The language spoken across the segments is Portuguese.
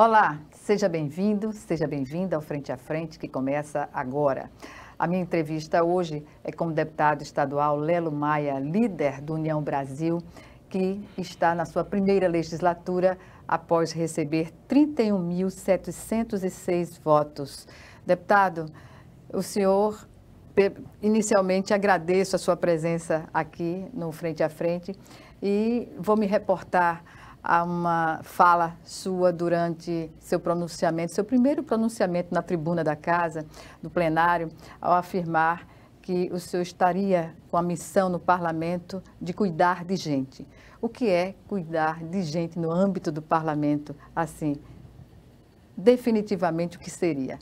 Olá, seja bem-vindo, seja bem-vinda ao Frente a Frente, que começa agora. A minha entrevista hoje é com o deputado estadual Lelo Maia, líder do União Brasil, que está na sua primeira legislatura após receber 31.706 votos. Deputado, o senhor, inicialmente agradeço a sua presença aqui no Frente a Frente e vou me reportar a uma fala sua durante seu pronunciamento, seu primeiro pronunciamento na tribuna da casa, do plenário, ao afirmar que o senhor estaria com a missão no parlamento de cuidar de gente. O que é cuidar de gente no âmbito do parlamento? Assim, definitivamente o que seria?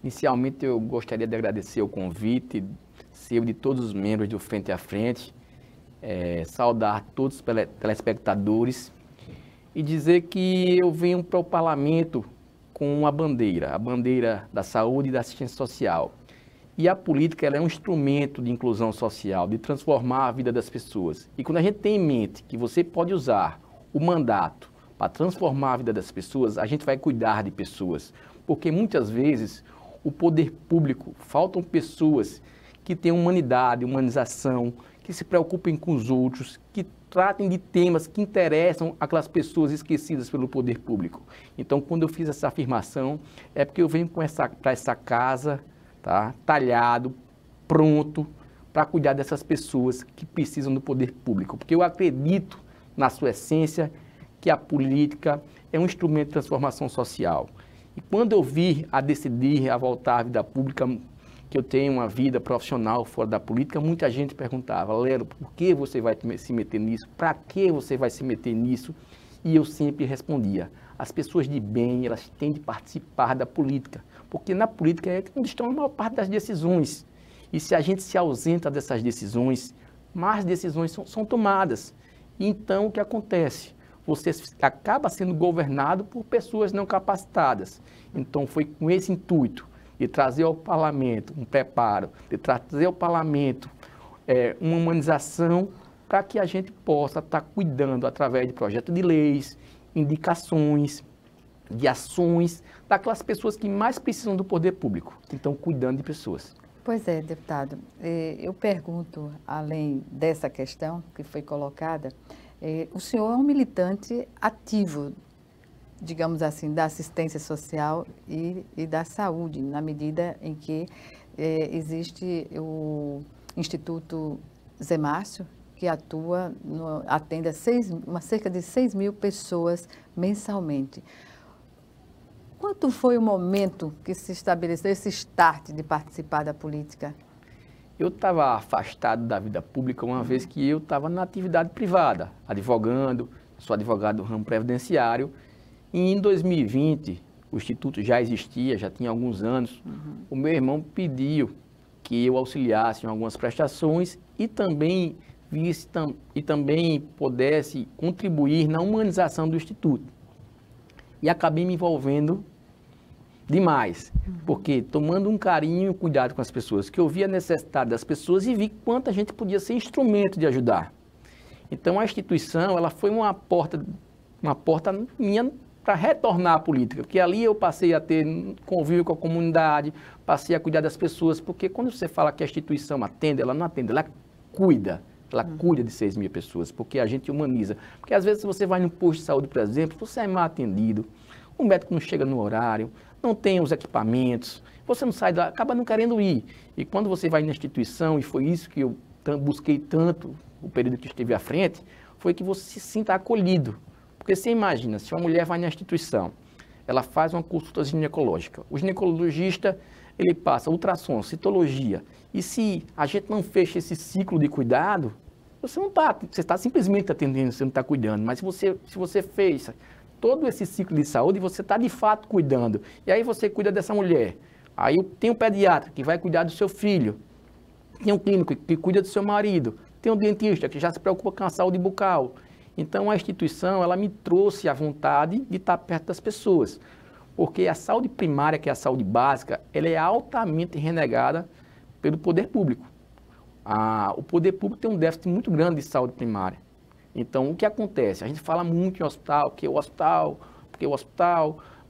Inicialmente, eu gostaria de agradecer o convite seu e de todos os membros do Frente a Frente, saudar todos os telespectadores e dizer que eu venho para o parlamento com uma bandeira, a bandeira da saúde e da assistência social. E a política ela é um instrumento de inclusão social, de transformar a vida das pessoas. E quando a gente tem em mente que você pode usar o mandato para transformar a vida das pessoas, a gente vai cuidar de pessoas. Porque muitas vezes o poder público, faltam pessoas que têm humanidade, humanização, que se preocupem com os outros, que tratem de temas que interessam aquelas pessoas esquecidas pelo poder público. Então, quando eu fiz essa afirmação, é porque eu venho para essa casa, tá, talhado, pronto, para cuidar dessas pessoas que precisam do poder público. Porque eu acredito, na sua essência, que a política é um instrumento de transformação social. E quando eu vir a decidir a voltar à vida pública, que eu tenho uma vida profissional fora da política, muita gente perguntava: Lelo, por que você vai se meter nisso? Para que você vai se meter nisso? E eu sempre respondia: as pessoas de bem, elas têm de participar da política, porque na política é onde estão a maior parte das decisões. E se a gente se ausenta dessas decisões, mais decisões são tomadas. E então, o que acontece? Você acaba sendo governado por pessoas não capacitadas. Então, foi com esse intuito de trazer ao parlamento um preparo, de trazer ao parlamento uma humanização para que a gente possa estar cuidando através de projetos de leis, indicações, de ações, daquelas pessoas que mais precisam do poder público, que estão cuidando de pessoas. Pois é, deputado, eu pergunto, além dessa questão que foi colocada, o senhor é um militante ativo, digamos assim, da assistência social e da saúde, na medida em que existe o Instituto Zé Márcio, que atua, atende a cerca de 6 mil pessoas mensalmente. Quanto foi o momento que se estabeleceu esse start de participar da política? Eu estava afastado da vida pública uma vez que eu estava na atividade privada, advogando, sou advogado do ramo previdenciário. E em 2020, o Instituto já existia, já tinha alguns anos, o meu irmão pediu que eu auxiliasse em algumas prestações e também pudesse contribuir na humanização do Instituto. E acabei me envolvendo demais, porque tomando um carinho e cuidado com as pessoas, que eu vi a necessidade das pessoas e vi quanto a gente podia ser instrumento de ajudar. Então a instituição, ela foi uma porta minha para retornar à política, porque ali eu passei a ter convívio com a comunidade, passei a cuidar das pessoas, porque quando você fala que a instituição atende, ela não atende, ela cuida de 6 mil pessoas, porque a gente humaniza. Porque às vezes você vai no posto de saúde, por exemplo, você é mal atendido, o médico não chega no horário, não tem os equipamentos, você não sai da, acaba não querendo ir. E quando você vai na instituição, e foi isso que eu busquei tanto, o período que estive à frente, foi que você se sinta acolhido. Porque você imagina, se uma mulher vai na instituição, ela faz uma consulta ginecológica, o ginecologista, ele passa ultrassom, citologia, e se a gente não fecha esse ciclo de cuidado, você está simplesmente atendendo, você não está cuidando, mas se você fez todo esse ciclo de saúde, você está de fato cuidando, e aí você cuida dessa mulher, aí tem um pediatra que vai cuidar do seu filho, tem um clínico que cuida do seu marido, tem um dentista que já se preocupa com a saúde bucal. Então, a instituição, ela me trouxe a vontade de estar perto das pessoas, porque a saúde primária, que é a saúde básica, ela é altamente renegada pelo poder público. O poder público tem um déficit muito grande de saúde primária. Então, o que acontece? A gente fala muito em hospital, porque o hospital,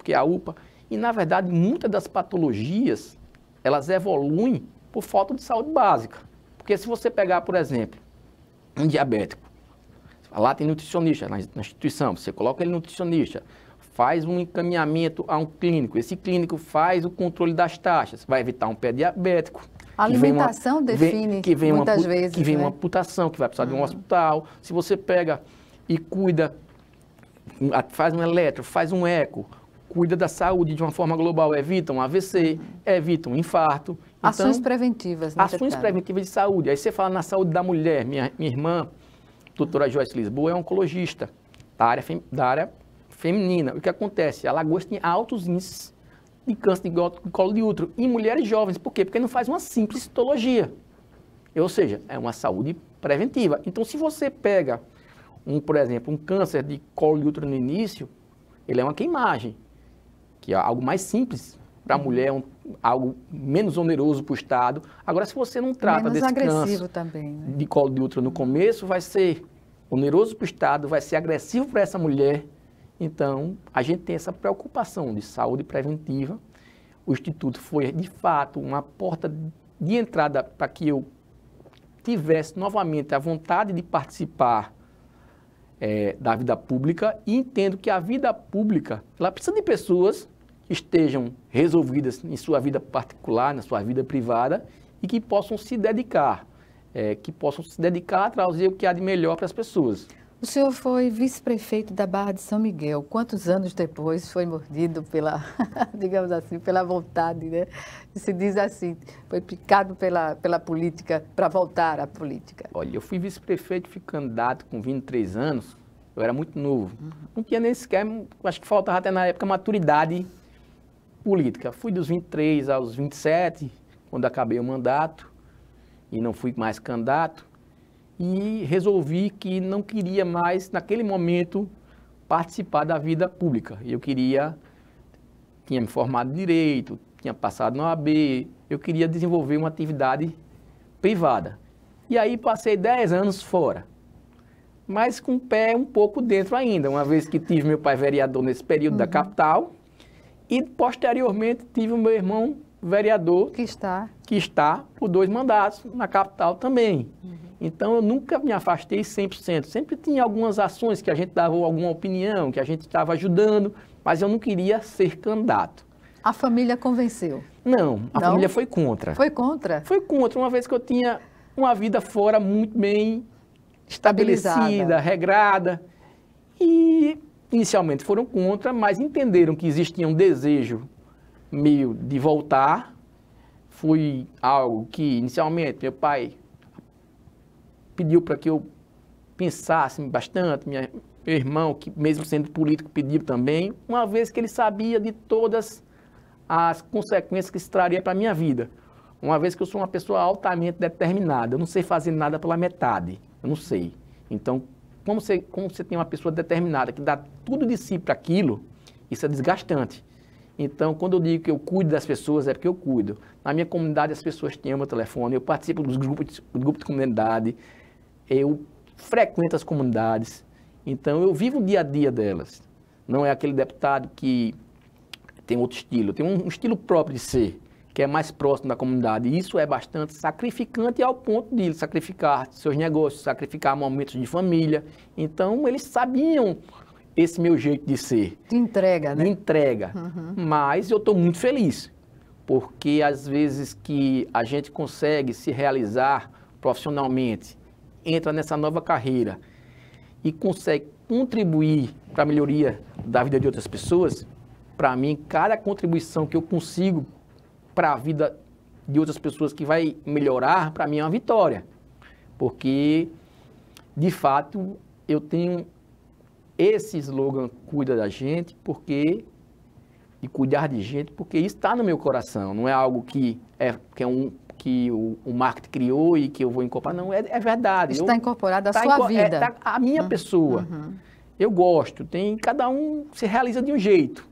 porque a UPA... E, na verdade, muitas das patologias, elas evoluem por falta de saúde básica. Porque se você pegar, por exemplo, um diabético, lá tem nutricionista na instituição, você coloca ele nutricionista, faz um encaminhamento a um clínico, esse clínico faz o controle das taxas, vai evitar um pé diabético. A alimentação define muitas vezes. Que vem uma amputação, que vai precisar de um hospital. Se você pega e cuida, faz um eletro, faz um eco, cuida da saúde de uma forma global, evita um AVC, evita um infarto. Ações preventivas, né? Ações preventivas de saúde. Aí você fala na saúde da mulher. Minha irmã, doutora Joyce Lisboa, é oncologista da área feminina. O que acontece? A Alagoas tem altos índices de câncer de colo de útero em mulheres jovens. Por quê? Porque não faz uma simples citologia. Ou seja, é uma saúde preventiva. Então, se você pega, por exemplo, um câncer de colo de útero no início, ele é uma queimagem, que é algo mais simples para a mulher, algo menos oneroso para o Estado. Agora, se você não trata desse câncer também, né? de colo de útero no começo, vai ser oneroso para o Estado, vai ser agressivo para essa mulher. Então, a gente tem essa preocupação de saúde preventiva. O Instituto foi, de fato, uma porta de entrada para que eu tivesse novamente a vontade de participar da vida pública, e entendo que a vida pública, ela precisa de pessoas que estejam resolvidas em sua vida particular, na sua vida privada, e que possam se dedicar, a trazer o que há de melhor para as pessoas. O senhor foi vice-prefeito da Barra de São Miguel. Quantos anos depois foi mordido pela, digamos assim, pela vontade, né? Se diz assim, foi picado pela política, para voltar à política? Olha, eu fui vice-prefeito, fui candidato com 23 anos, eu era muito novo. Não tinha nem sequer, acho que faltava até na época maturidade política. Fui dos 23 aos 27, quando acabei o mandato, e não fui mais candidato. E resolvi que não queria mais, naquele momento, participar da vida pública. Tinha me formado em Direito, tinha passado na OAB, eu queria desenvolver uma atividade privada. E aí passei 10 anos fora, mas com o pé um pouco dentro ainda, uma vez que tive meu pai vereador nesse período da capital, e posteriormente tive o meu irmão vereador, que está por 2 mandatos na capital também. Então, eu nunca me afastei 100%. Sempre tinha algumas ações que a gente dava alguma opinião, que a gente estava ajudando, mas eu não queria ser candidato. A família convenceu? Não, a família foi contra. Foi contra? Foi contra, uma vez que eu tinha uma vida fora muito bem estabelecida, regrada. E, inicialmente, foram contra, mas entenderam que existia um desejo meu de voltar. Foi algo que, inicialmente, meu pai pediu para que eu pensasse bastante, meu irmão, que mesmo sendo político, pediu também, uma vez que ele sabia de todas as consequências que isso traria para a minha vida. Uma vez que eu sou uma pessoa altamente determinada, eu não sei fazer nada pela metade, eu não sei. Então, como você tem uma pessoa determinada que dá tudo de si para aquilo, isso é desgastante. Então, quando eu digo que eu cuido das pessoas, é porque eu cuido. Na minha comunidade, as pessoas têm o meu telefone, eu participo dos grupos de comunidade, eu frequento as comunidades, então eu vivo o dia a dia delas. Não é aquele deputado que tem outro estilo, tem um estilo próprio de ser, que é mais próximo da comunidade. E isso é bastante sacrificante ao ponto de sacrificar seus negócios, sacrificar momentos de família. Então, eles sabiam esse meu jeito de ser. De entrega, né? De entrega. Mas eu estou muito feliz, porque às vezes que a gente consegue se realizar profissionalmente, entra nessa nova carreira e consegue contribuir para a melhoria da vida de outras pessoas, para mim, cada contribuição que eu consigo para a vida de outras pessoas que vai melhorar, para mim é uma vitória. Porque, de fato, eu tenho esse slogan, cuida da gente, e cuidar de gente, porque isso está no meu coração, não é algo que o marketing criou e que eu vou incorporar. Não, é verdade. Está incorporado à sua vida. A minha pessoa. Eu gosto. Cada um se realiza de um jeito.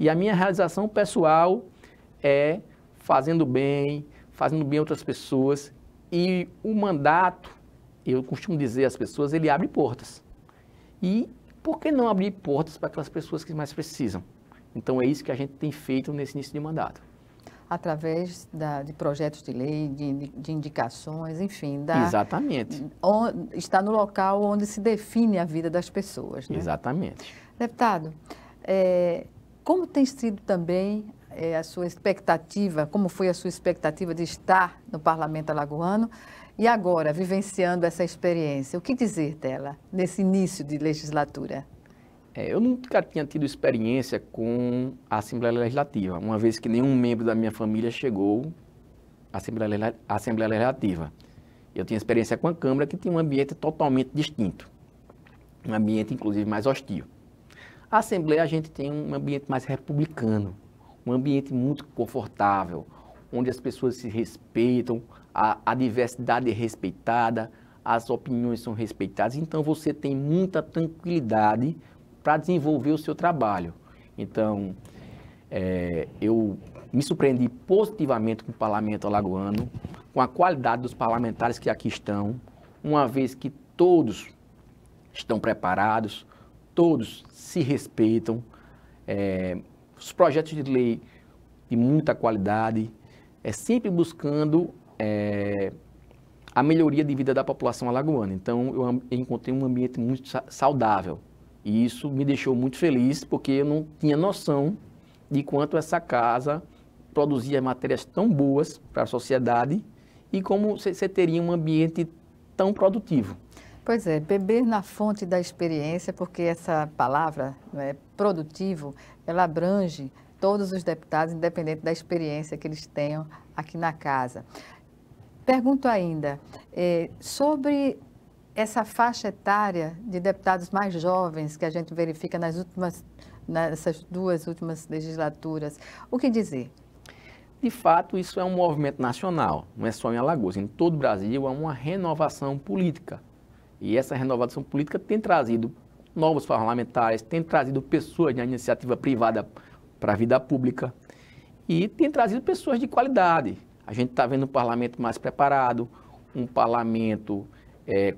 E a minha realização pessoal é fazendo bem outras pessoas. E o mandato, eu costumo dizer às pessoas, ele abre portas. E por que não abrir portas para aquelas pessoas que mais precisam? Então, é isso que a gente tem feito nesse início de mandato. Através de projetos de lei, de indicações, enfim. Exatamente. Está no local onde se define a vida das pessoas, né? Exatamente. Deputado, como tem sido também a sua expectativa, como foi a sua expectativa de estar no Parlamento Alagoano e agora, vivenciando essa experiência? O que dizer dela nesse início de legislatura? Eu nunca tinha tido experiência com a Assembleia Legislativa, uma vez que nenhum membro da minha família chegou à Assembleia Legislativa. Eu tinha experiência com a Câmara, que tinha um ambiente totalmente distinto, um ambiente, inclusive, mais hostil. A Assembleia, a gente tem um ambiente mais republicano, um ambiente muito confortável, onde as pessoas se respeitam, a diversidade é respeitada, as opiniões são respeitadas, então você tem muita tranquilidade para desenvolver o seu trabalho. Então, eu me surpreendi positivamente com o Parlamento Alagoano, com a qualidade dos parlamentares que aqui estão, uma vez que todos estão preparados, todos se respeitam, os projetos de lei de muita qualidade, sempre buscando a melhoria de vida da população alagoana. Então, eu encontrei um ambiente muito saudável. E isso me deixou muito feliz, porque eu não tinha noção de quanto essa casa produzia matérias tão boas para a sociedade e como você teria um ambiente tão produtivo. Pois é, beber na fonte da experiência, porque essa palavra, produtivo, ela abrange todos os deputados, independente da experiência que eles tenham aqui na casa. Pergunto ainda sobre essa faixa etária de deputados mais jovens que a gente verifica nessas duas últimas legislaturas. O que dizer? De fato, isso é um movimento nacional, não é só em Alagoas. Em todo o Brasil há uma renovação política. E essa renovação política tem trazido novos parlamentares, tem trazido pessoas de iniciativa privada para a vida pública e tem trazido pessoas de qualidade. A gente está vendo um parlamento mais preparado, um parlamento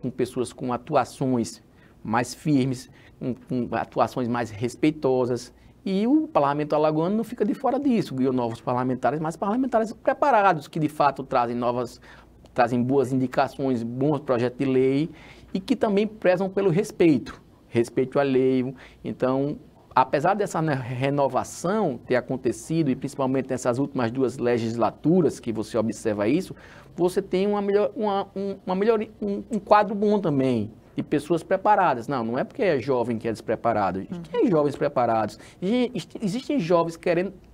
com pessoas com atuações mais firmes, com atuações mais respeitosas. E o parlamento alagoano não fica de fora disso, ganhou novos parlamentares, mas parlamentares preparados, que de fato trazem boas indicações, bons projetos de lei e que também prezam pelo respeito alheio. Então, apesar dessa renovação ter acontecido, e principalmente nessas últimas duas legislaturas que você observa isso, você tem um quadro bom também, de pessoas preparadas. Não é porque é jovem que é despreparado. Existem jovens preparados, existem jovens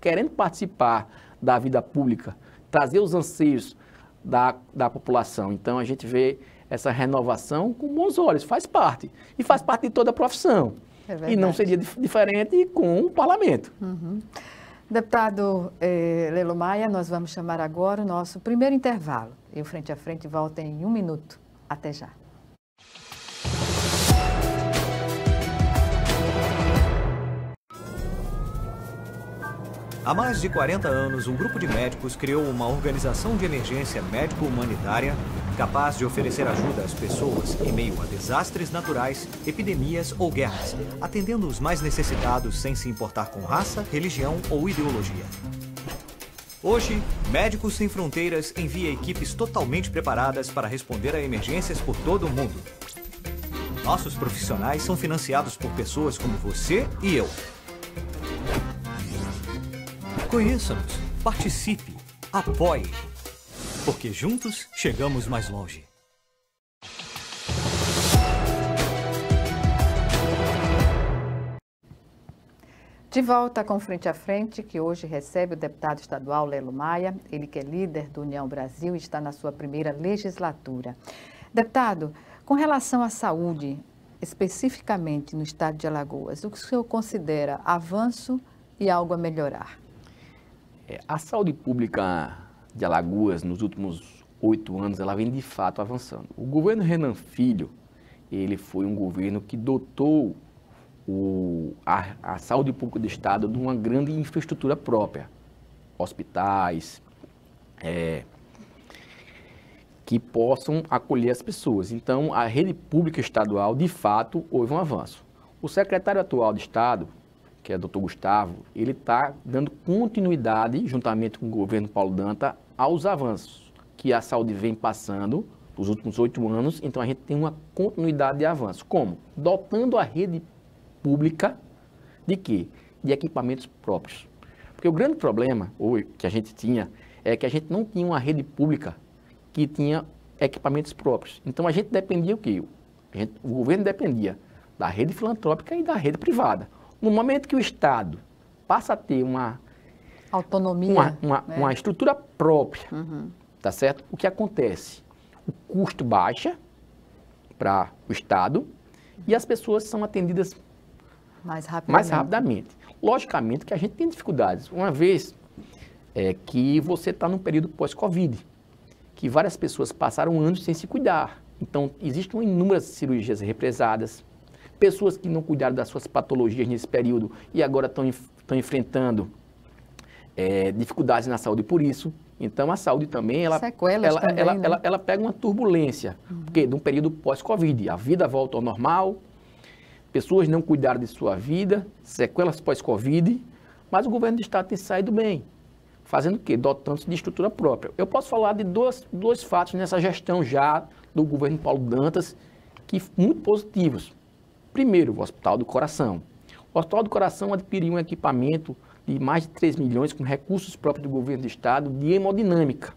querendo participar da vida pública, trazer os anseios da população. Então, a gente vê essa renovação com bons olhos, faz parte. E faz parte de toda a profissão. E não seria diferente com o parlamento. Uhum. Deputado Lelo Maia, nós vamos chamar agora o nosso primeiro intervalo. E o Frente a Frente volta em 1 minuto. Até já. Há mais de 40 anos, um grupo de médicos criou uma organização de emergência médico-humanitária capaz de oferecer ajuda às pessoas em meio a desastres naturais, epidemias ou guerras, atendendo os mais necessitados sem se importar com raça, religião ou ideologia. Hoje, Médicos Sem Fronteiras envia equipes totalmente preparadas para responder a emergências por todo o mundo. Nossos profissionais são financiados por pessoas como você e eu. Conheça-nos, participe, apoie, porque juntos chegamos mais longe. De volta com Frente a Frente, que hoje recebe o deputado estadual Lelo Maia, ele que é líder do União Brasil e está na sua primeira legislatura. Deputado, com relação à saúde, especificamente no estado de Alagoas, o que o senhor considera avanço e algo a melhorar? A saúde pública de Alagoas, nos últimos 8 anos, ela vem de fato avançando. O governo Renan Filho, ele foi um governo que dotou a saúde pública do estado de uma grande infraestrutura própria. Hospitais, que possam acolher as pessoas. Então, a rede pública estadual, de fato, houve um avanço. O secretário atual de Estado, que é o Dr. Gustavo, ele está dando continuidade, juntamente com o governo Paulo Dantas, aos avanços que a saúde vem passando nos últimos 8 anos. Então, a gente tem uma continuidade de avanço. Como? Dotando a rede pública de quê? De equipamentos próprios. Porque o grande problema que a gente tinha é que a gente não tinha uma rede pública que tinha equipamentos próprios. Então, a gente dependia o quê? O governo dependia da rede filantrópica e da rede privada. No momento que o Estado passa a ter uma autonomia, uma estrutura própria, tá certo? O que acontece? O custo baixa para o Estado e as pessoas são atendidas mais rapidamente. Logicamente que a gente tem dificuldades. Uma vez que você está num período pós-Covid, que várias pessoas passaram anos sem se cuidar. Então, existem inúmeras cirurgias represadas, pessoas que não cuidaram das suas patologias nesse período e agora estão enfrentando dificuldades na saúde por isso. Então, a saúde também, ela pega uma turbulência, porque de um período pós-Covid, a vida volta ao normal, pessoas não cuidaram de sua vida, sequelas pós-Covid, mas o governo do Estado tem saído bem. Fazendo o quê? Dotando-se de estrutura própria. Eu posso falar de dois fatos nessa gestão já do governo Paulo Dantas, que muito positivos. Primeiro, o Hospital do Coração. O Hospital do Coração adquiriu um equipamento de mais de 3 milhões com recursos próprios do governo do Estado de hemodinâmica.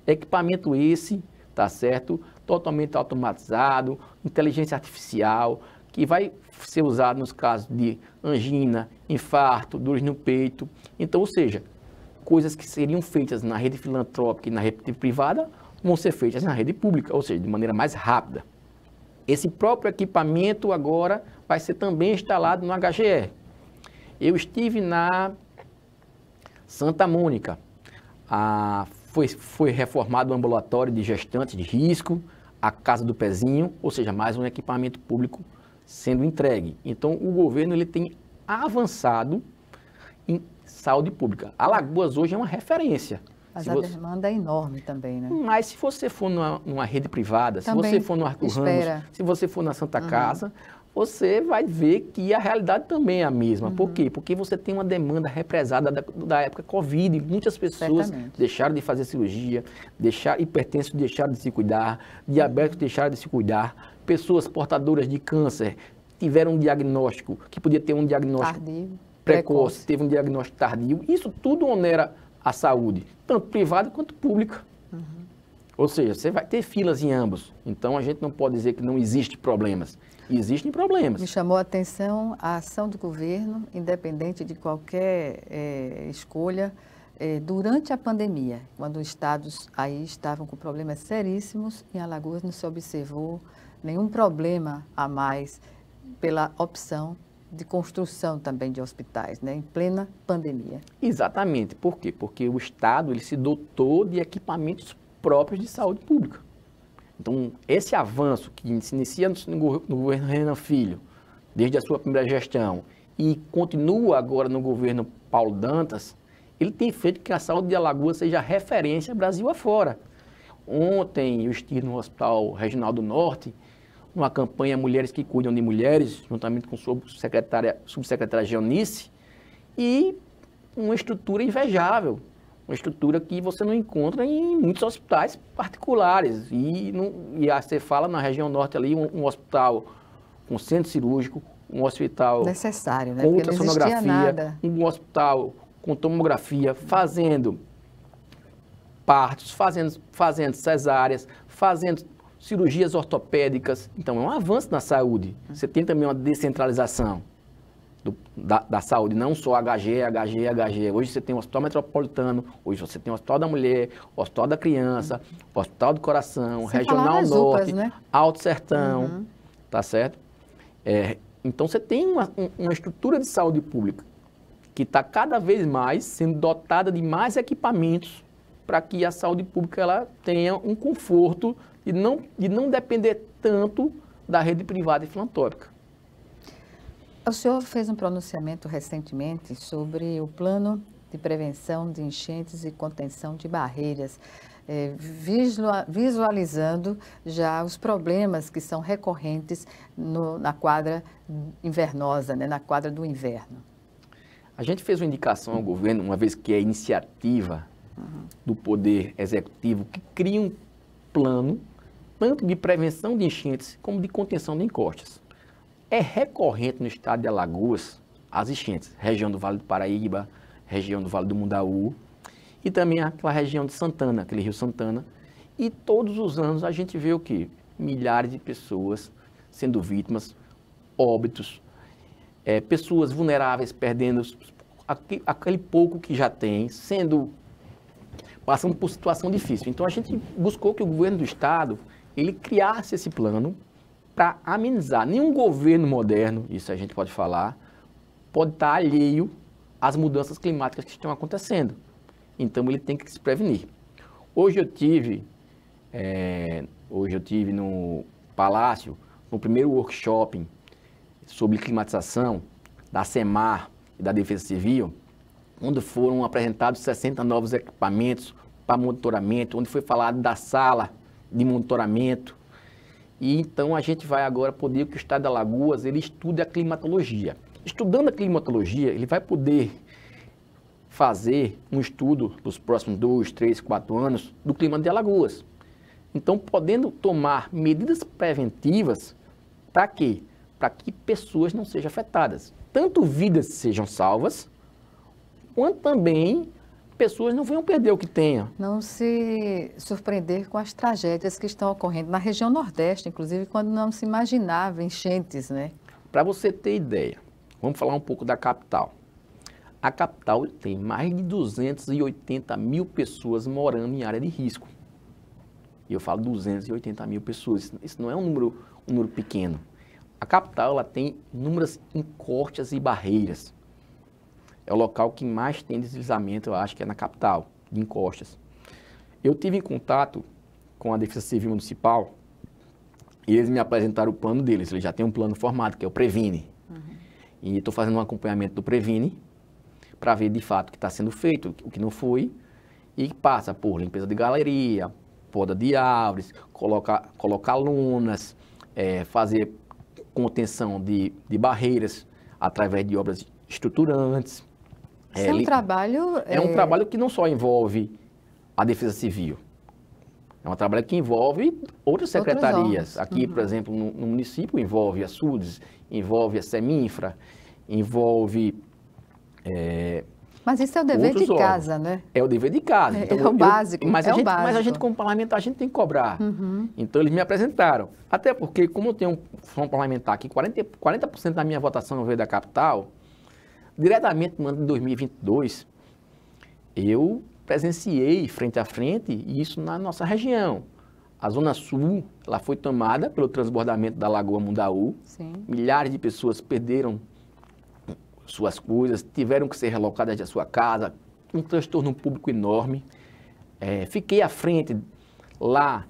Equipamento esse, tá certo, totalmente automatizado, inteligência artificial, que vai ser usado nos casos de angina, infarto, dores no peito. Então, ou seja, coisas que seriam feitas na rede filantrópica e na rede privada vão ser feitas na rede pública, ou seja, de maneira mais rápida. Esse próprio equipamento agora vai ser também instalado no HGE. Eu estive na Santa Mônica, foi reformado o ambulatório de gestantes de risco, a Casa do Pezinho, ou seja, mais um equipamento público sendo entregue. Então, o governo ele tem avançado em saúde pública. Alagoas hoje é uma referência. Mas a demanda é enorme também, né? Mas se você for numa rede privada, se você for no Arthur Ramos, se você for na Santa Casa, você vai ver que a realidade também é a mesma. Por quê? Porque você tem uma demanda represada da época Covid. Muitas pessoas deixaram de fazer cirurgia, hipertensos deixaram de se cuidar, diabéticos deixaram de se cuidar, pessoas portadoras de câncer tiveram um diagnóstico, que podia ter um diagnóstico precoce, teve um diagnóstico tardio. Isso tudo onera a saúde, tanto privada quanto pública. Ou seja, você vai ter filas em ambos. Então, a gente não pode dizer que não existe problemas. Existem problemas. Me chamou a atenção a ação do governo, independente de qualquer escolha, durante a pandemia, quando os estados aí estavam com problemas seríssimos, em Alagoas não se observou nenhum problema a mais pela opção de construção também de hospitais, né, em plena pandemia. Exatamente. Por quê? Porque o Estado ele se dotou de equipamentos próprios de saúde pública. Então, esse avanço que se inicia no governo Renan Filho, desde a sua primeira gestão, e continua agora no governo Paulo Dantas, ele tem feito que a saúde de Alagoas seja referência Brasil afora. Ontem eu estive no Hospital Regional do Norte, numa campanha Mulheres que Cuidam de Mulheres, juntamente com a subsecretária Geonice, e uma estrutura invejável, uma estrutura que você não encontra em muitos hospitais particulares. E você fala na região norte ali, um hospital com centro cirúrgico, um hospital necessário, né? Com ultrassonografia, um hospital com tomografia, fazendo partos, fazendo cesáreas, fazendo cirurgias ortopédicas. Então, é um avanço na saúde. Você tem também uma descentralização da saúde, não só HGE. Hoje você tem o Hospital Metropolitano, hoje você tem o Hospital da Mulher, o Hospital da Criança, o Hospital do Coração, sem Regional Norte, UPAs, né? Alto Sertão, tá certo? Então, você tem uma estrutura de saúde pública que está cada vez mais sendo dotada de mais equipamentos para que a saúde pública ela tenha um conforto de não depender tanto da rede privada e filantrópica. O senhor fez um pronunciamento recentemente sobre o plano de prevenção de enchentes e contenção de barreiras, visualizando já os problemas que são recorrentes na quadra invernosa, né, na quadra do inverno. A gente fez uma indicação ao governo, uma vez que é iniciativa do Poder Executivo, que cria um plano, tanto de prevenção de enchentes, como de contenção de encostas. É recorrente no estado de Alagoas as enchentes, região do Vale do Paraíba, região do Vale do Mundaú, e também aquela região de Santana, aquele rio Santana. E todos os anos a gente vê o quê? Milhares de pessoas sendo vítimas, óbitos, pessoas vulneráveis perdendo aquele pouco que já tem, passando por situação difícil. Então a gente buscou que o governo do estado ele criasse esse plano para amenizar. Nenhum governo moderno, isso a gente pode falar, pode estar alheio às mudanças climáticas que estão acontecendo. Então ele tem que se prevenir. Hoje eu tive no Palácio, no primeiro workshop sobre climatização da SEMAR e da Defesa Civil, onde foram apresentados 60 novos equipamentos para monitoramento, onde foi falado da sala de monitoramento. E então a gente vai agora poder que o estado de Alagoas ele estude a climatologia. Estudando a climatologia, ele vai poder fazer um estudo nos próximos 2, 3, 4 anos do clima de Alagoas. Então, podendo tomar medidas preventivas para quê? Para que pessoas não sejam afetadas. Tanto vidas sejam salvas, quanto também pessoas não venham perder o que tenham. Não se surpreender com as tragédias que estão ocorrendo na região Nordeste, inclusive quando não se imaginava enchentes, né? Para você ter ideia, vamos falar um pouco da capital. A capital tem mais de 280 mil pessoas morando em área de risco. E eu falo 280 mil pessoas. Isso não é um número pequeno. A capital ela tem inúmeras encostas e barreiras. É o local que mais tem deslizamento, eu acho que é na capital, de encostas. Eu tive em contato com a Defesa Civil Municipal e eles me apresentaram o plano deles. Eles já têm um plano formado, que é o Previne. E estou fazendo um acompanhamento do Previne para ver de fato o que está sendo feito, o que não foi, e passa por limpeza de galeria, poda de árvores, colocar lonas, fazer contenção de barreiras através de obras estruturantes. Isso é um trabalho... É um trabalho que não só envolve a Defesa Civil, é um trabalho que envolve outras secretarias. Aqui, por exemplo, no município, envolve a SUDES, envolve a SEMINFRA, envolve... Mas isso é o dever de casa, né? É o dever de casa. Então, é o básico. Mas a gente, como parlamentar, a gente tem que cobrar. Então, eles me apresentaram. Até porque, como eu tenho um parlamentar que 40% da minha votação veio da capital, diretamente no ano de 2022, eu presenciei frente a frente isso na nossa região. A Zona Sul, ela foi tomada pelo transbordamento da Lagoa Mundaú. Sim. Milhares de pessoas perderam suas coisas, tiveram que ser relocadas da sua casa, um transtorno público enorme. Fiquei à frente lá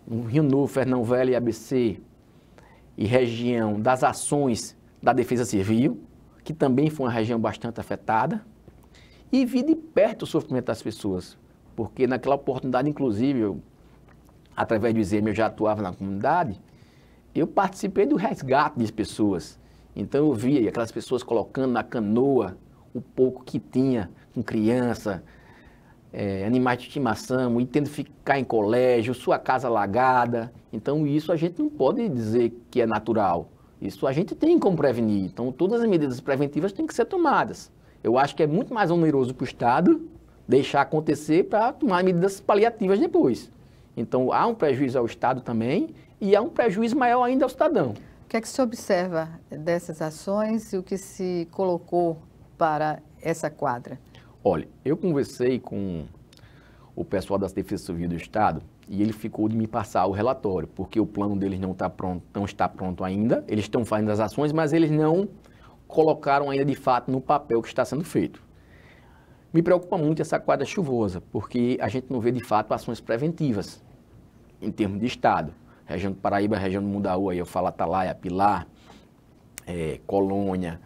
no Rio Novo, Fernão Velho e ABC e região das ações da Defesa Civil, que também foi uma região bastante afetada, e vi de perto o sofrimento das pessoas, porque naquela oportunidade, inclusive, através do exame eu já atuava na comunidade, eu participei do resgate de pessoas. Então eu via aquelas pessoas colocando na canoa o pouco que tinha com criança, animais de estimação, e tendo que ficar em colégio, sua casa alagada. Então isso a gente não pode dizer que é natural. Isso a gente tem como prevenir. Então todas as medidas preventivas têm que ser tomadas. Eu acho que é muito mais oneroso para o Estado deixar acontecer para tomar medidas paliativas depois. Então há um prejuízo ao Estado também e há um prejuízo maior ainda ao cidadão. O que é que se observa dessas ações e o que se colocou para essa quadra? Olha, eu conversei com o pessoal da Defesa Civil do Estado e ele ficou de me passar o relatório, porque o plano deles não está pronto ainda. Eles estão fazendo as ações, mas eles não colocaram ainda de fato no papel o que está sendo feito. Me preocupa muito essa quadra chuvosa, porque a gente não vê de fato ações preventivas em termos de Estado. Região do Paraíba, região do Mundaú, aí eu falo Atalaia, Pilar, Colônia,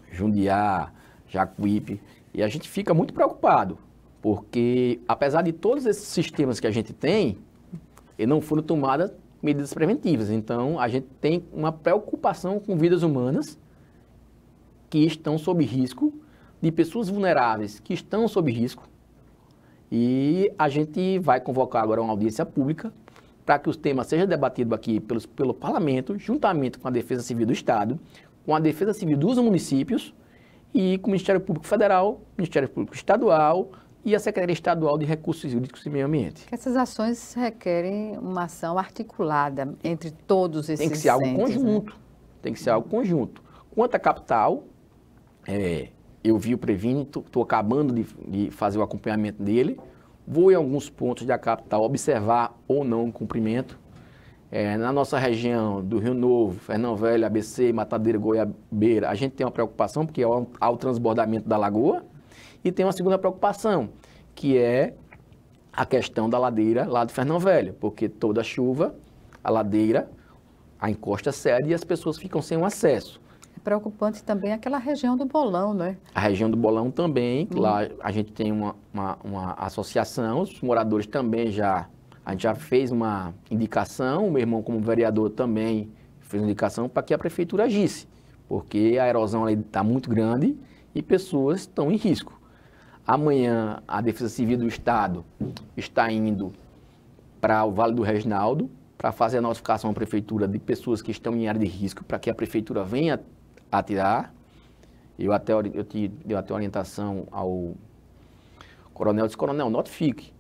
Jundiá, Jacuípe, e a gente fica muito preocupado, porque apesar de todos esses sistemas que a gente tem, não foram tomadas medidas preventivas. Então, a gente tem uma preocupação com vidas humanas que estão sob risco de pessoas vulneráveis que estão sob risco. E a gente vai convocar agora uma audiência pública para que os temas sejam debatidos aqui pelo Parlamento, juntamente com a Defesa Civil do Estado, com a Defesa Civil dos municípios e com o Ministério Público Federal, Ministério Público Estadual e a Secretaria Estadual de Recursos Hídricos e Meio Ambiente. Essas ações requerem uma ação articulada entre todos esses Tem que ser algo conjunto. Né? Tem que ser algo conjunto. Quanto à capital, eu vi o Previne, estou acabando de fazer o acompanhamento dele, vou em alguns pontos da capital observar ou não o cumprimento. Na nossa região do Rio Novo, Fernão Velho, ABC, Matadeira, Goiabeira, a gente tem uma preocupação porque há o transbordamento da lagoa e tem uma segunda preocupação, que é a questão da ladeira lá do Fernão Velho, porque toda chuva, a ladeira, a encosta cede e as pessoas ficam sem o acesso. É preocupante também aquela região do Bolão, né? A região do Bolão também, lá a gente tem uma associação, os moradores também a gente já fez uma indicação, o meu irmão como vereador também fez uma indicação para que a prefeitura agisse, porque a erosão ali está muito grande e pessoas estão em risco. Amanhã a Defesa Civil do Estado está indo para o Vale do Reginaldo para fazer a notificação à prefeitura de pessoas que estão em área de risco, para que a prefeitura venha atirar. Eu dei até orientação ao coronel, disse, coronel, notifique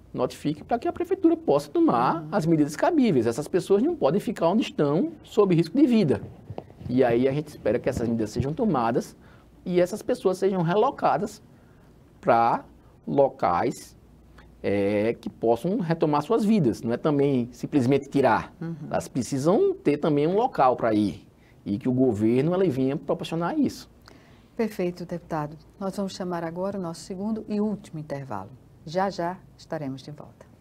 para que a prefeitura possa tomar as medidas cabíveis. Essas pessoas não podem ficar onde estão sob risco de vida. E aí a gente espera que essas medidas sejam tomadas e essas pessoas sejam relocadas para locais que possam retomar suas vidas. Não é também simplesmente tirar. Elas precisam ter também um local para ir e que o governo venha proporcionar isso. Perfeito, deputado. Nós vamos chamar agora o nosso segundo e último intervalo. Já estaremos de volta.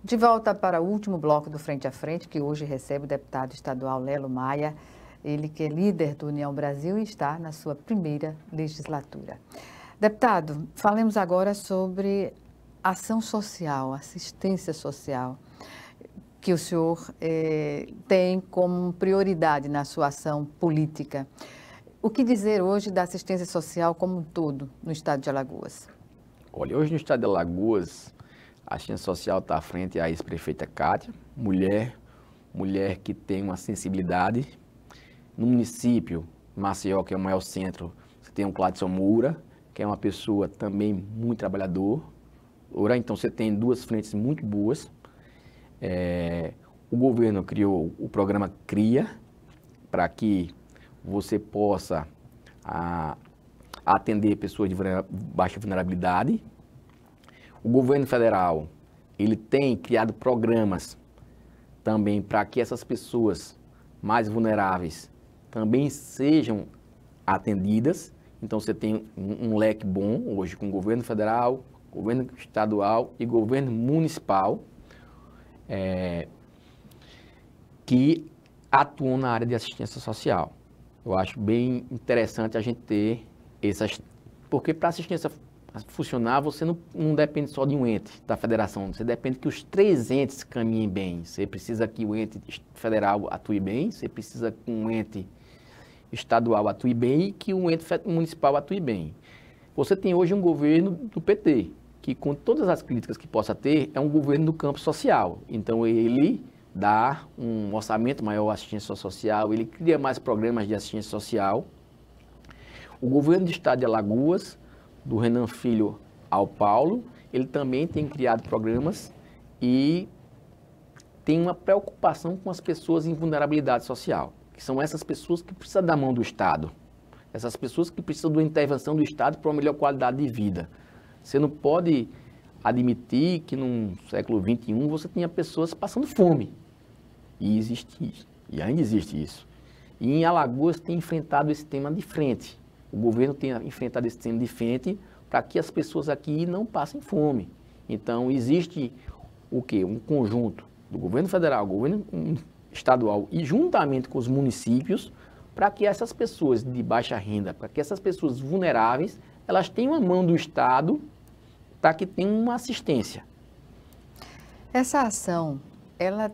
De volta para o último bloco do Frente a Frente, que hoje recebe o deputado estadual Lelo Maia, ele que é líder do União Brasil e está na sua primeira legislatura. Deputado, falemos agora sobre ação social, assistência social, que o senhor tem como prioridade na sua ação política. O que dizer hoje da assistência social como um todo no estado de Alagoas? Olha, hoje no estado de Alagoas, a assistência social está à frente à ex-prefeita Cátia, mulher que tem uma sensibilidade. No município, Maceió, que é o maior centro, você tem o Cladson Moura, que é uma pessoa também muito trabalhadora. Então, você tem duas frentes muito boas. O governo criou o programa CRIA, para que você possa atender pessoas de baixa vulnerabilidade. O governo federal, ele tem criado programas também para que essas pessoas mais vulneráveis também sejam atendidas. Então, você tem um leque bom hoje com o governo federal, governo estadual e governo municipal que atuam na área de assistência social. Eu acho bem interessante a gente ter essas... Porque para a assistência funcionar, você não depende só de um ente da federação, você depende que os três entes caminhem bem. Você precisa que o ente federal atue bem, você precisa que um ente estadual atue bem e que o ente municipal atue bem. Você tem hoje um governo do PT, que com todas as críticas que possa ter, é um governo do campo social. Então, ele dá um orçamento maior à assistência social, ele cria mais programas de assistência social. O governo do estado de Alagoas, do Renan Filho ao Paulo, ele também tem criado programas e tem uma preocupação com as pessoas em vulnerabilidade social, que são essas pessoas que precisam da mão do Estado, essas pessoas que precisam da intervenção do Estado para uma melhor qualidade de vida. Você não pode admitir que no século XXI você tenha pessoas passando fome. E existe isso, e ainda existe isso. E em Alagoas tem enfrentado esse tema de frente. O governo tem enfrentado esse tema de frente para que as pessoas aqui não passem fome. Então existe o quê? Um conjunto do governo federal, governo estadual e juntamente com os municípios para que essas pessoas de baixa renda, para que essas pessoas vulneráveis, elas tenham a mão do Estado para que tenham uma assistência. Essa ação, ela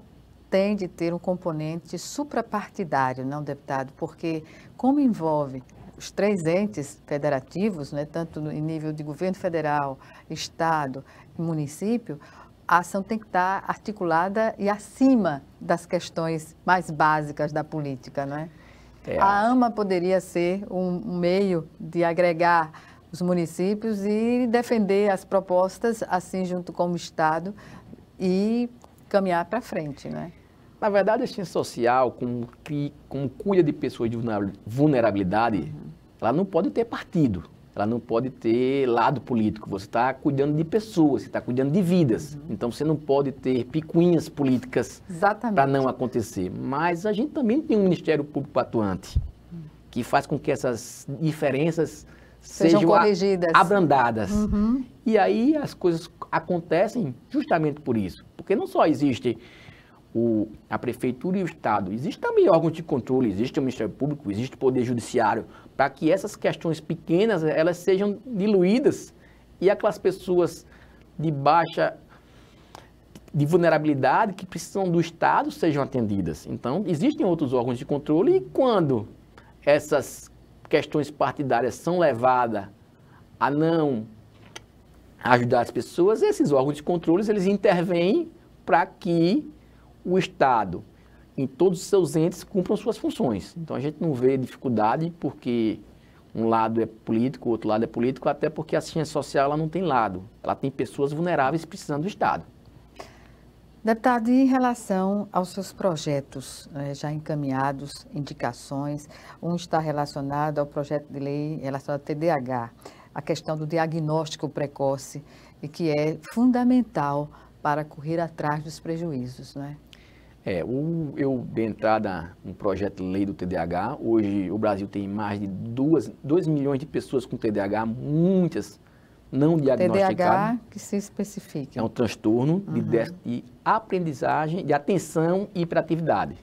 tem de ter um componente suprapartidário, não, deputado? Porque como envolve os 3 entes federativos, né, tanto em nível de governo federal, estado e município, a ação tem que estar articulada e acima das questões mais básicas da política, não é? A AMA poderia ser um meio de agregar os municípios e defender as propostas, assim, junto com o Estado, e caminhar para frente, não é? Na verdade, a assistência social, como cuida de pessoas de vulnerabilidade, ela não pode ter partido, ela não pode ter lado político. Você está cuidando de pessoas, você está cuidando de vidas. Então, você não pode ter picuinhas políticas para não acontecer. Mas a gente também tem um Ministério Público atuante, que faz com que essas diferenças sejam corrigidas, abrandadas. E aí as coisas acontecem justamente por isso. Porque não só existe a Prefeitura e o Estado, existe também órgãos de controle, existe o Ministério Público, existe o Poder Judiciário, para que essas questões pequenas, elas sejam diluídas e aquelas pessoas de vulnerabilidade que precisam do Estado sejam atendidas. Então, existem outros órgãos de controle e quando essas questões partidárias são levadas a não ajudar as pessoas, esses órgãos de controle, eles intervêm para que o Estado, em todos os seus entes, cumpram suas funções. Então, a gente não vê dificuldade porque um lado é político, o outro lado é político, até porque a assistência social ela não tem lado. Ela tem pessoas vulneráveis precisando do Estado. Deputado, em relação aos seus projetos já encaminhados, indicações, um está relacionado ao projeto de lei relacionado ao TDAH, a questão do diagnóstico precoce, e que é fundamental para correr atrás dos prejuízos, não é? Eu dei entrada no projeto de lei do TDAH. Hoje o Brasil tem mais de 2 milhões de pessoas com TDAH, muitas não diagnosticadas. TDAH que se especifica. É um transtorno de aprendizagem, de atenção e hiperatividade.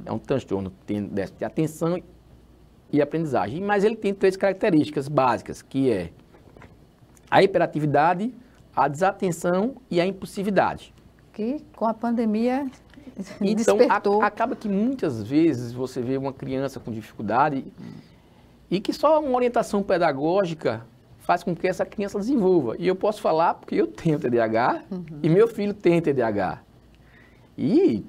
É um transtorno que tem déficit de atenção e aprendizagem. Mas ele tem 3 características básicas, que é a hiperatividade, a desatenção e a impulsividade. Que com a pandemia então, despertou. Acaba que muitas vezes você vê uma criança com dificuldade e que só uma orientação pedagógica faz com que essa criança desenvolva. E eu posso falar porque eu tenho TDAH e meu filho tem TDAH. E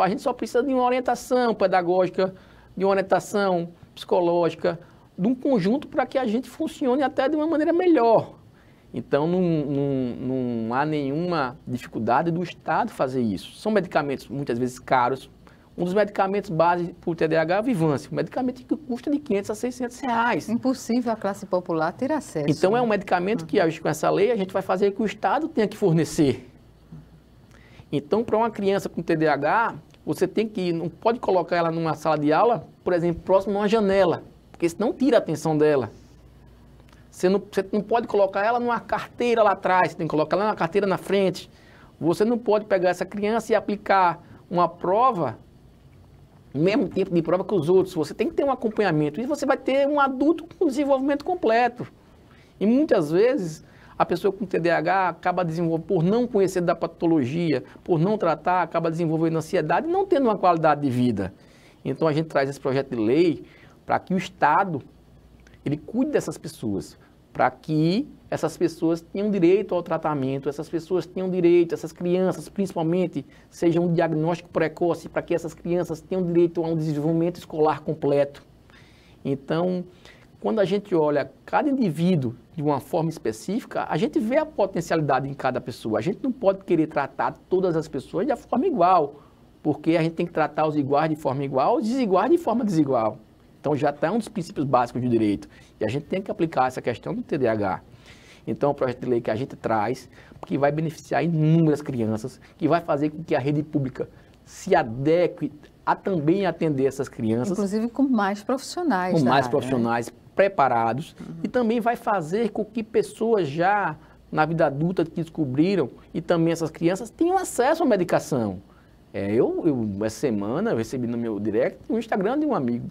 a gente só precisa de uma orientação pedagógica, de uma orientação psicológica, de um conjunto para que a gente funcione até de uma maneira melhor. Então, não há nenhuma dificuldade do Estado fazer isso. São medicamentos, muitas vezes, caros. Um dos medicamentos base para o TDAH é a Vivance, um medicamento que custa de R$500 a R$600. Impossível a classe popular ter acesso. Então, é um medicamento que, com essa lei, a gente vai fazer que o Estado tenha que fornecer. Então, para uma criança com TDAH, você não pode colocar ela numa sala de aula, por exemplo, próximo a uma janela, porque senão tira a atenção dela. Você não pode colocar ela numa carteira lá atrás, você tem que colocar ela numa carteira na frente. Você não pode pegar essa criança e aplicar uma prova no mesmo tempo de prova que os outros. Você tem que ter um acompanhamento e você vai ter um adulto com desenvolvimento completo. E muitas vezes a pessoa com TDAH acaba desenvolvendo, por não conhecer da patologia, por não tratar, acaba desenvolvendo ansiedade e não tendo uma qualidade de vida. Então a gente traz esse projeto de lei para que o Estado ele cuide dessas pessoas, para que essas pessoas tinham direito ao tratamento, essas pessoas tinham direito, essas crianças, principalmente, sejam um diagnóstico precoce, para que essas crianças tenham direito a um desenvolvimento escolar completo. Então, quando a gente olha cada indivíduo de uma forma específica, a gente vê a potencialidade em cada pessoa. A gente não pode querer tratar todas as pessoas de forma igual, porque a gente tem que tratar os iguais de forma igual, os desiguais de forma desigual. Então, já está um dos princípios básicos do direito. E a gente tem que aplicar essa questão do TDAH. Então, o projeto de lei que a gente traz, que vai beneficiar inúmeras crianças, que vai fazer com que a rede pública se adeque a também atender essas crianças. Inclusive com mais profissionais. Com mais área, profissionais, né? Preparados. E também vai fazer com que pessoas já na vida adulta que descobriram, e também essas crianças, tenham acesso à medicação. Essa semana, eu recebi no meu direct um Instagram de um amigo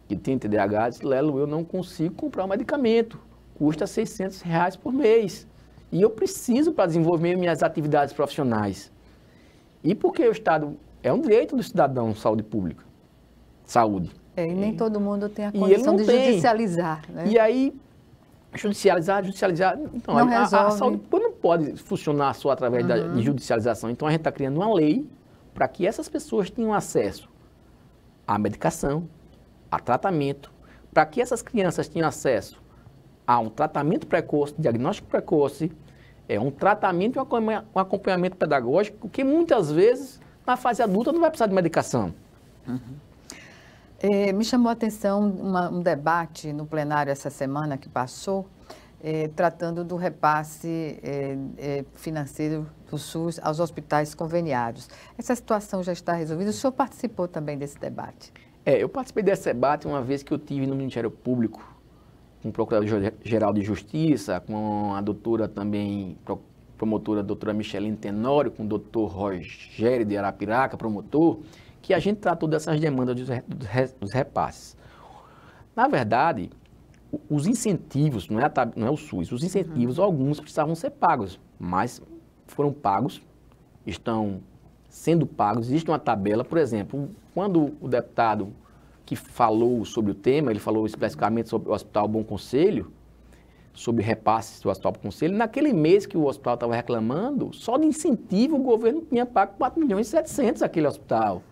que tem TDAH, disse: Lelo, eu não consigo comprar um medicamento, custa R$600 por mês. E eu preciso para desenvolver minhas atividades profissionais. E porque o Estado é um direito do cidadão, saúde pública, saúde. E nem todo mundo tem a condição de judicializar. Né? E aí, judicializar. Então, não resolve. A saúde pública não pode funcionar só através de judicialização. Então, a gente está criando uma lei para que essas pessoas tenham acesso à medicação, a tratamento, para que essas crianças tenham acesso a um tratamento precoce, diagnóstico precoce, um tratamento e um acompanhamento pedagógico, que muitas vezes, na fase adulta, não vai precisar de medicação. Me chamou a atenção um debate no plenário essa semana que passou, tratando do repasse financeiro do SUS aos hospitais conveniados. Essa situação já está resolvida? O senhor participou também desse debate? Eu participei desse debate uma vez que eu tive no Ministério Público, com o Procurador-Geral de Justiça, com a doutora também, promotora, a doutora Micheline Tenório, com o doutor Rogério de Arapiraca, promotor, que a gente tratou dessas demandas dos repasses. Na verdade, os incentivos, não é o SUS, os incentivos, alguns precisavam ser pagos, mas foram pagos, estão sendo pagos, existe uma tabela, por exemplo, quando o deputado que falou sobre o tema, ele falou especificamente sobre o Hospital Bom Conselho, sobre repasses do Hospital Bom Conselho, naquele mês que o hospital estava reclamando, só de incentivo o governo tinha pago 4.700.000 aquele hospital.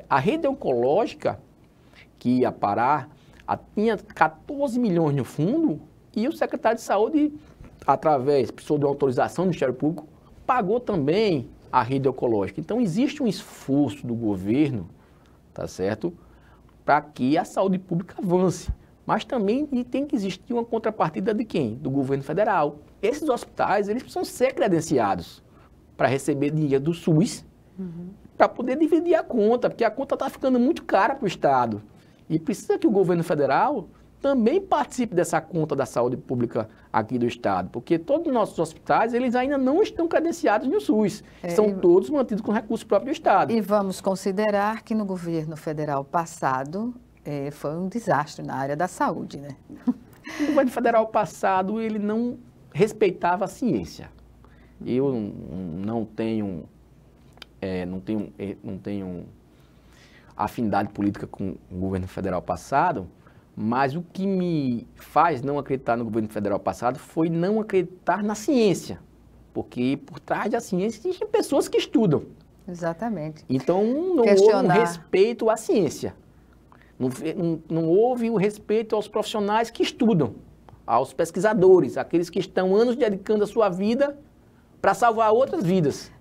A rede oncológica, que ia parar, tinha 14 milhões no fundo, e o secretário de Saúde, através, precisou de uma autorização do Ministério Público, pagou também a rede oncológica. Então, existe um esforço do governo, tá certo, para que a saúde pública avance. Mas também tem que existir uma contrapartida de quem? Do governo federal. Esses hospitais, eles precisam ser credenciados para receber dinheiro do SUS, para poder dividir a conta, porque a conta está ficando muito cara para o Estado. E precisa que o governo federal também participe dessa conta da saúde pública aqui do Estado, porque todos os nossos hospitais, eles ainda não estão credenciados no SUS. São todos mantidos com recursos próprios do Estado. E vamos considerar que no governo federal passado foi um desastre na área da saúde, né? O governo federal passado, ele não respeitava a ciência. Eu não tenho afinidade política com o governo federal passado, mas o que me faz não acreditar no governo federal passado foi não acreditar na ciência, porque por trás da ciência existem pessoas que estudam. Exatamente. Então, não houve um respeito à ciência. Não houve o respeito aos profissionais que estudam, aos pesquisadores, aqueles que estão anos dedicando a sua vida para salvar outras vidas.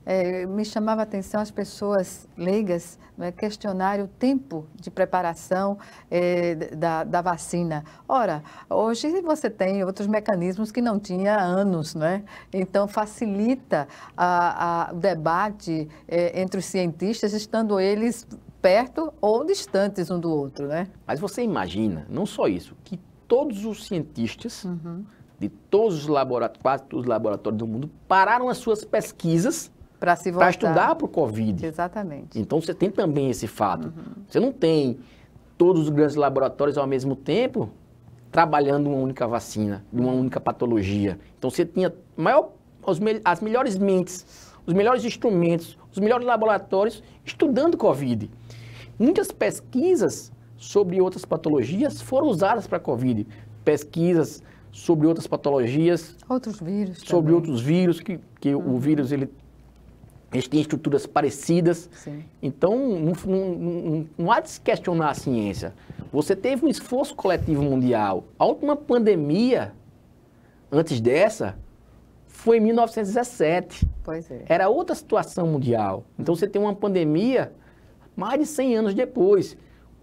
Me chamava a atenção as pessoas leigas questionarem o tempo de preparação da vacina. Ora, hoje você tem outros mecanismos que não tinha há anos, né? Então facilita o debate entre os cientistas, estando eles perto ou distantes um do outro, né? Mas você imagina, não só isso, que todos os cientistas de todos os laboratórios, quase todos os laboratórios do mundo, pararam as suas pesquisas para estudar para o Covid. Exatamente. Então, você tem também esse fato. Você não tem todos os grandes laboratórios ao mesmo tempo trabalhando uma única vacina, de uma única patologia. Então, você tinha as melhores mentes, os melhores instrumentos, os melhores laboratórios estudando Covid. Muitas pesquisas sobre outras patologias foram usadas para Covid. Pesquisas sobre outras patologias, Outros vírus sobre também. outros vírus, que o vírus eles têm estruturas parecidas. Sim. Então, não há de se questionar a ciência. Você teve um esforço coletivo mundial. A última pandemia, antes dessa, foi em 1917. Pois é. Era outra situação mundial. Então, você tem uma pandemia mais de 100 anos depois,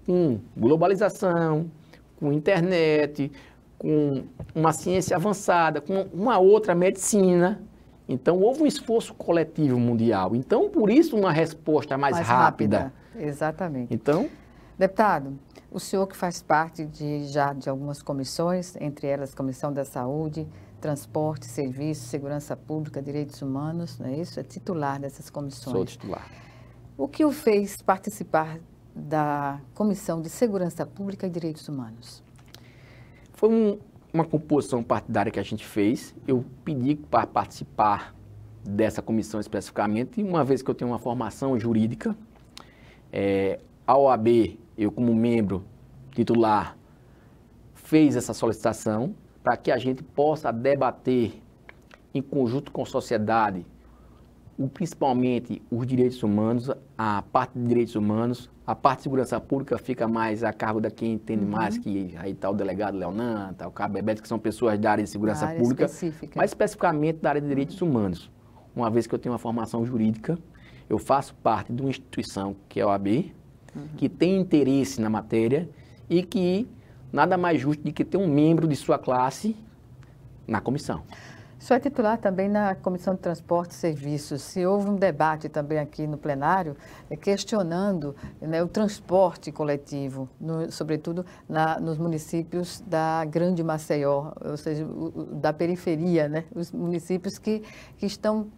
com globalização, com internet, com uma ciência avançada, com uma outra medicina. Então, houve um esforço coletivo mundial. Então, por isso, uma resposta mais rápida. Exatamente. Então, Deputado, o senhor que faz parte já de algumas comissões, entre elas Comissão da Saúde, Transporte, Serviços, Segurança Pública, Direitos Humanos, não é isso? É titular dessas comissões. sou titular. O que o fez participar da Comissão de Segurança Pública e Direitos Humanos? Foi uma composição partidária que a gente fez. Eu pedi para participar dessa comissão especificamente, uma vez que eu tenho uma formação jurídica. A OAB, eu como membro titular, fez essa solicitação para que a gente possa debater em conjunto com a sociedade, principalmente os direitos humanos, a parte de direitos humanos. A parte de segurança pública fica mais a cargo de quem entende mais, que aí está o delegado Leonan, está o Cabo Bebeto, que são pessoas da área de segurança pública, mas especificamente da área de direitos humanos. Uma vez que eu tenho uma formação jurídica, eu faço parte de uma instituição que é a OAB, que tem interesse na matéria e que nada mais justo do que ter um membro de sua classe na comissão. O senhor é titular também na Comissão de Transporte e Serviços. Se houve um debate também aqui no plenário, questionando, né, o transporte coletivo, sobretudo nos municípios da Grande Maceió, ou seja, da periferia, né, os municípios que estão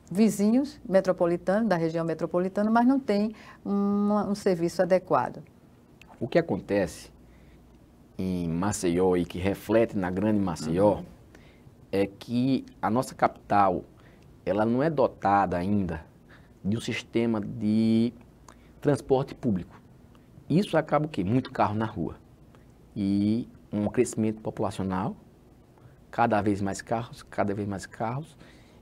vizinhos metropolitanos, da região metropolitana, mas não têm um serviço adequado. O que acontece em Maceió e que reflete na Grande Maceió é que a nossa capital, ela não é dotada ainda de um sistema de transporte público. Isso acaba o quê? Muito carro na rua. E um crescimento populacional, cada vez mais carros, cada vez mais carros.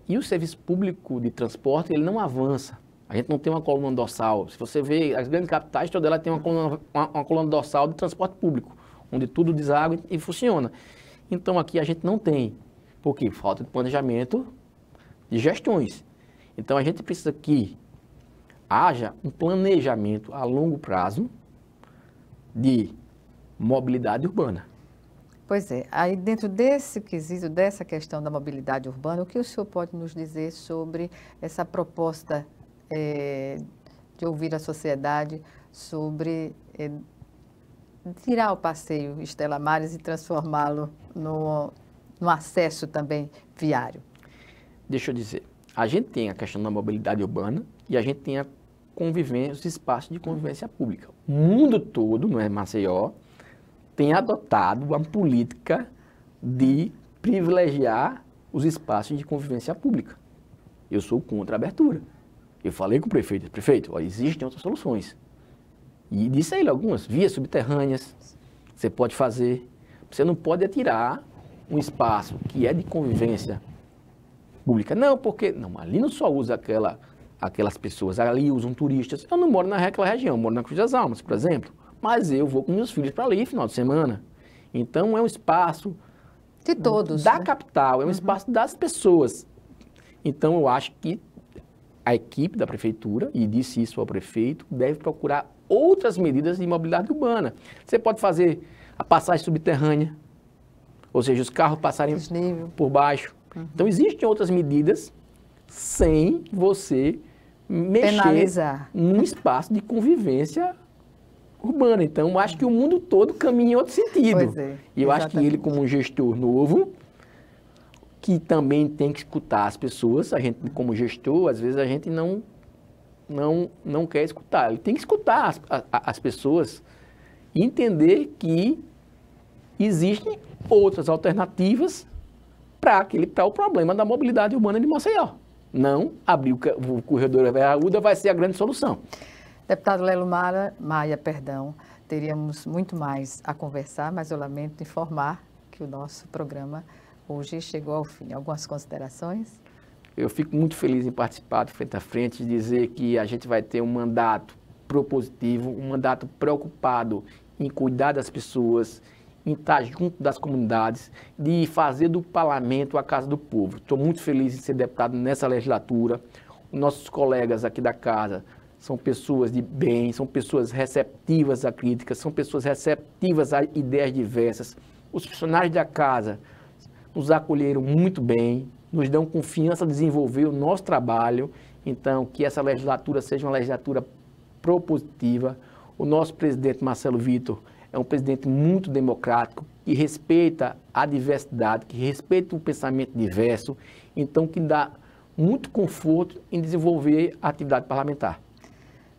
E o serviço público de transporte, ele não avança. A gente não tem uma coluna dorsal. Se você vê, as grandes capitais, toda ela tem uma coluna dorsal de transporte público, onde tudo deságua e funciona. Então, aqui a gente não tem. Por quê? Falta de planejamento de gestões. Então, a gente precisa que haja um planejamento a longo prazo de mobilidade urbana. Pois é, aí dentro desse quesito, dessa questão da mobilidade urbana, o que o senhor pode nos dizer sobre essa proposta de ouvir a sociedade sobre tirar o passeio Estela Maris e transformá-lo no acesso também viário? Deixa eu dizer, a gente tem a questão da mobilidade urbana e a gente tem a convivência, os espaços de convivência pública. O mundo todo, não é Maceió, tem adotado uma política de privilegiar os espaços de convivência pública. Eu sou contra a abertura. Eu falei com o prefeito, existem outras soluções. E disse a ele algumas, vias subterrâneas, você pode fazer. Você não pode atirar um espaço que é de convivência pública. Não, porque não, ali não só usa aquelas pessoas, ali usam turistas. Eu não moro naquela região, eu moro na Cruz das Almas, por exemplo. Mas eu vou com meus filhos para ali, final de semana. Então, é um espaço de todos, da né? capital, é um espaço das pessoas. Então, eu acho que a equipe da prefeitura, e disse isso ao prefeito, deve procurar outras medidas de mobilidade urbana. Você pode fazer a passagem subterrânea, ou seja, os carros passarem por baixo. Então, existem outras medidas sem você mexer num espaço de convivência urbana. Então, eu acho que o mundo todo caminha em outro sentido. Pois é, e eu acho que ele, como um gestor novo, que também tem que escutar as pessoas, a gente, como gestor, às vezes a gente não quer escutar. Ele tem que escutar as pessoas e entender que existem outras alternativas para o problema da mobilidade urbana de Maceió. Não abrir o corredor Arruda vai ser a grande solução. Deputado Lelo Maia, teríamos muito mais a conversar, mas eu lamento informar que que o nosso programa hoje chegou ao fim. Algumas considerações? Eu fico muito feliz em participar do Frente a Frente, dizer que a gente vai ter um mandato propositivo, um mandato preocupado em cuidar das pessoas, em estar junto das comunidades, de fazer do parlamento a casa do povo. Estou muito feliz em ser deputado nessa legislatura. Nossos colegas aqui da casa são pessoas de bem, são pessoas receptivas a críticas, são pessoas receptivas a ideias diversas. Os funcionários da casa nos acolheram muito bem, nos dão confiança a desenvolver o nosso trabalho. Então, que essa legislatura seja uma legislatura propositiva. O nosso presidente Marcelo Vitor é um presidente muito democrático, que respeita a diversidade, que respeita o pensamento diverso, então que dá muito conforto em desenvolver a atividade parlamentar.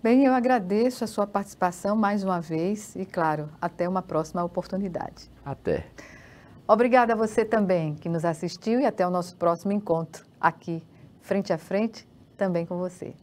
Bem, eu agradeço a sua participação mais uma vez e, claro, até uma próxima oportunidade. Até. Obrigada a você também que nos assistiu e até o nosso próximo encontro aqui, frente a frente, também com você.